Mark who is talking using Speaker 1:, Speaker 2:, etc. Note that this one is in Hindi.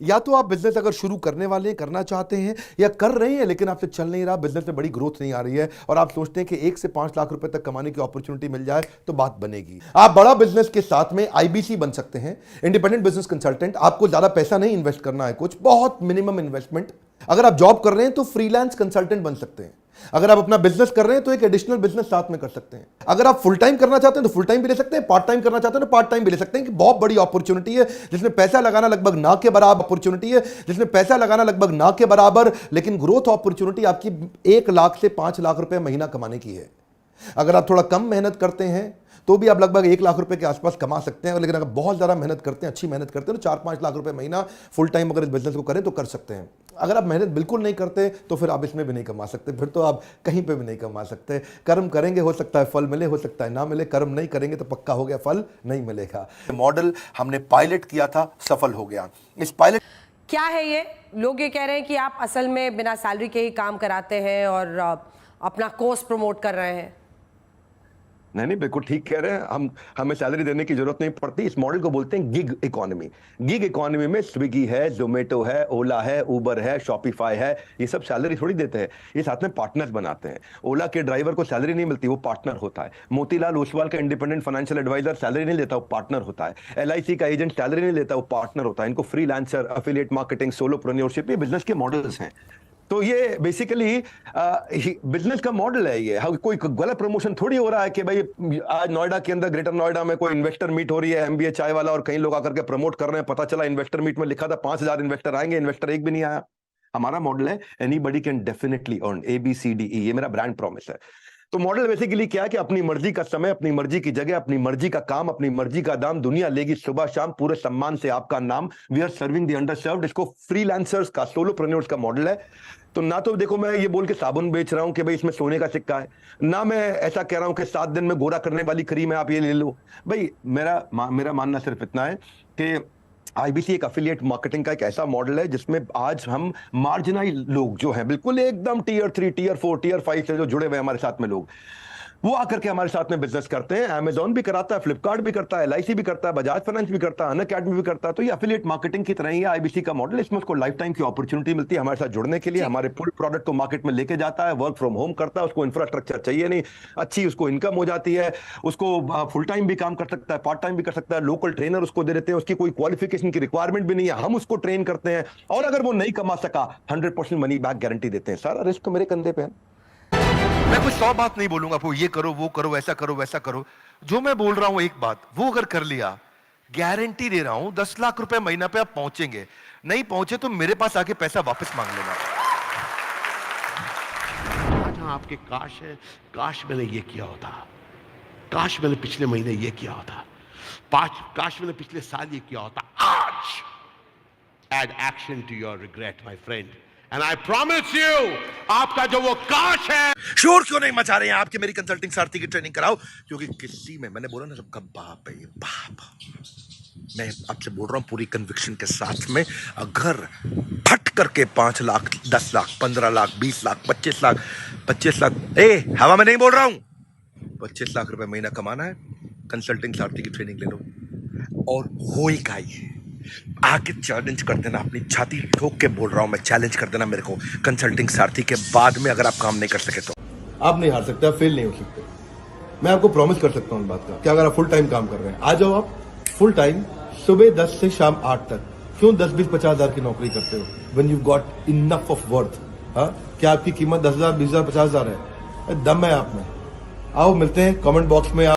Speaker 1: या तो आप बिजनेस अगर शुरू करने वाले हैं, करना चाहते हैं या कर रहे हैं लेकिन आपसे चल नहीं रहा, बिजनेस में बड़ी ग्रोथ नहीं आ रही है और आप सोचते हैं कि 1 से 5 लाख रुपए तक कमाने की अपॉर्चुनिटी मिल जाए तो बात बनेगी। आप बड़ा बिजनेस के साथ में आईबीसी बन सकते हैं, इंडिपेंडेंट बिजनेस कंसल्टेंट। आपको ज्यादा पैसा नहीं इन्वेस्ट करना है, कुछ बहुत मिनिमम इन्वेस्टमेंट। अगर आप जॉब कर रहे हैं तो फ्रीलांस कंसल्टेंट बन सकते हैं। अगर आप अपना बिजनेस कर रहे हैं तो एक एडिशनल बिजनेस साथ में कर सकते हैं। अगर आप फुल टाइम करना चाहते हैं तो फुल टाइम भी ले सकते हैं, पार्ट टाइम करना चाहते हैं तो पार्ट टाइम भी ले सकते हैं। कि बहुत बड़ी अपॉर्चुनिटी है जिसमें पैसा लगाना लगभग ना के बराबर अपॉर्चुनिटी है, जिसमें पैसा लगाना लगभग ना के बराबर, लेकिन ग्रोथ अपॉर्चुनिटी आपकी 1 लाख से 5 लाख रुपए महीना कमाने की है। अगर आप थोड़ा कम मेहनत करते हैं तो भी आप लगभग 1 लाख रुपए के आसपास कमा सकते हैं, लेकिन अगर बहुत ज़्यादा मेहनत करते हैं, अच्छी मेहनत करते हैं तो 4-5 लाख रुपए महीना फुल टाइम अगर इस बिजनेस को करें तो कर सकते हैं। अगर आप मेहनत बिल्कुल नहीं करते तो फिर आप इसमें भी नहीं कमा सकते, फिर तो आप कहीं पे भी नहीं कमा सकते। कर्म करेंगे, हो सकता है फल मिले, हो सकता है ना मिले। कर्म नहीं करेंगे तो पक्का हो गया फल नहीं मिलेगा। मॉडल हमने पायलट किया था, सफल हो गया। इस पायलट
Speaker 2: क्या है ये? लोग ये कह रहे हैं कि आप असल में बिना सैलरी के ही काम कराते हैं और अपना कोर्स प्रमोट कर रहे हैं।
Speaker 3: नहीं, बिल्कुल ठीक कह रहे हैं। हमें सैलरी देने की जरूरत नहीं पड़ती। इस मॉडल को बोलते हैं गिग इकोनॉमी। गिग इकोनॉमी में स्विगी है, जोमेटो है, ओला है, उबर है, शॉपिफाई है, ये सब सैलरी थोड़ी देते हैं, ये साथ में पार्टनर्स बनाते हैं। ओला के ड्राइवर को सैलरी नहीं मिलती, वो पार्टनर होता है। मोतीलाल ओसवाल का इंडिपेंडेंट फाइनेंशियल एडवाइजर सैलरी नहीं लेता, वो पार्टनर होता है। एलआईसी का एजेंट सैलरी नहीं लेता, वो पार्टनर होता है। इनको फ्रीलांसर, एफिलिएट मार्केटिंग, सोलोप्रेन्योरशिप, ये बिजनेस के मॉडल्स हैं। तो ये बेसिकली बिजनेस का मॉडल है। ये कोई गलत प्रमोशन थोड़ी हो रहा है कि भाई आज नोएडा के अंदर, ग्रेटर नोएडा में कोई इन्वेस्टर मीट हो रही है, एमबीए चाय वाला और कई लोग आकर के प्रमोट कर रहे हैं। पता चला इन्वेस्टर मीट में लिखा था 5000 इन्वेस्टर आएंगे, इन्वेस्टर एक भी नहीं आया। हमारा मॉडल है anybody can definitely earn, ABCDE, ये मेरा ब्रांड प्रॉमिस है। तो मॉडल बेसिकली क्या है कि अपनी मर्जी का समय, अपनी मर्जी की जगह, अपनी मर्जी का काम, अपनी मर्जी का दाम, दुनिया लेगी सुबह शाम, पूरे सम्मान से आपका नाम। We are serving the underserved. इसको फ्रीलांसर्स का, सोलोप्रेन्योर्स का मॉडल है। तो ना तो देखो मैं ये बोल के साबुन बेच रहा हूं कि भाई इसमें सोने का सिक्का है, ना मैं ऐसा कह रहा हूं कि 7 दिन में गोरा करने वाली क्रीम है, आप ये ले लो। भाई मेरा मानना सिर्फ इतना है कि आईबीसी एक अफिलिएट मार्केटिंग का एक ऐसा मॉडल है जिसमें आज हम मार्जिनाइज लोग जो हैं, बिल्कुल एकदम टियर 3, टियर 4, टियर 5 से जो जुड़े हुए हमारे साथ में लोग, वो आकर के हमारे साथ में बिजनेस करते हैं। अमेजॉन भी कराता है, फ्लिपकार्ट भी करता है, एलआईसी भी करता है, बजाज फाइनेंस भी करता है, अनअकैडमी भी करता है। तो ये एफिलिएट मार्केटिंग की तरह ही है आईबीसी का मॉडल। इसमें उसको लाइफ टाइम की अपॉर्चुनिटी मिलती है हमारे साथ जुड़ने के लिए, हमारे फुल प्रोडक्ट को मार्केट में लेके जाता है, वर्क फ्रॉम होम करता है, उसको इंफ्रास्ट्रक्चर चाहिए नहीं, अच्छी उसको इनकम हो जाती है, उसको फुल टाइम भी काम कर सकता है, पार्ट टाइम भी कर सकता है, लोकल ट्रेनर उसको दे देते हैं, उसकी कोई क्वालिफिकेशन की रिक्वायरमेंट भी नहीं है, हम उसको ट्रेन करते हैं, और अगर वो नहीं कमा सका 100% मनी बैक गारंटी देते हैं। सारा रिस्क तो मेरे कंधे पे है।
Speaker 1: मैं कुछ 100 बात नहीं बोलूंगा, वो ये करो, वो करो, ऐसा करो, वैसा करो। जो मैं बोल रहा हूं एक बात, वो अगर कर लिया, गारंटी दे रहा हूं 10 लाख रुपए महीना पे आप पहुंचेंगे। नहीं पहुंचे तो मेरे पास आके पैसा वापस मांग लेना।
Speaker 4: आज आपके काश है, काश मैंने ये किया होता, काश मैंने पिछले महीने ये किया होता, काश मैंने पिछले साल ये किया होता। आज add action to your regret my friend, and I promise you, आपका जो वो काश है।
Speaker 1: शोर क्यों नहीं मचा रहे हैं आपके मेरी कंसल्टिंग सारथी की ट्रेनिंग कराओ, क्योंकि किसी में, मैंने बोला ना, सबका बाप है ये, बाप। मैं आपसे बोल रहा हूं पूरी कन्विक्शन के साथ में, अगर फट करके 5 लाख, 10 लाख, 15 लाख, 20 लाख, 25 लाख, 25 लाख, हवा में नहीं बोल रहा हूं, 25 लाख रुपए महीना कमाना है, कंसल्टिंग सारथी की ट्रेनिंग ले लो और होएगा ही। आके चैलेंज कर देना, अपनी छाती ठोक के बोल रहा हूं मैं, चैलेंज कर देना मेरे को कंसल्टिंग सारथी के बाद में। अगर आप काम नहीं कर सके तो आप नहीं हार सकते, आप फेल नहीं हो सकते। मैं आपको प्रॉमिस कर सकता हूं इस बात का कि अगर आप फुल टाइम काम कर रहे हैं, आ जाओ आप फुल टाइम, सुबह 10 से शाम 8 तक। क्यों 10, 20, 50 हजार की नौकरी करते हो when you got enough of worth? क्या आपकी कीमत 10 हजार, 20 हजार, 50 हजार है? दम है आप में। आओ मिलते हैं कमेंट बॉक्स में।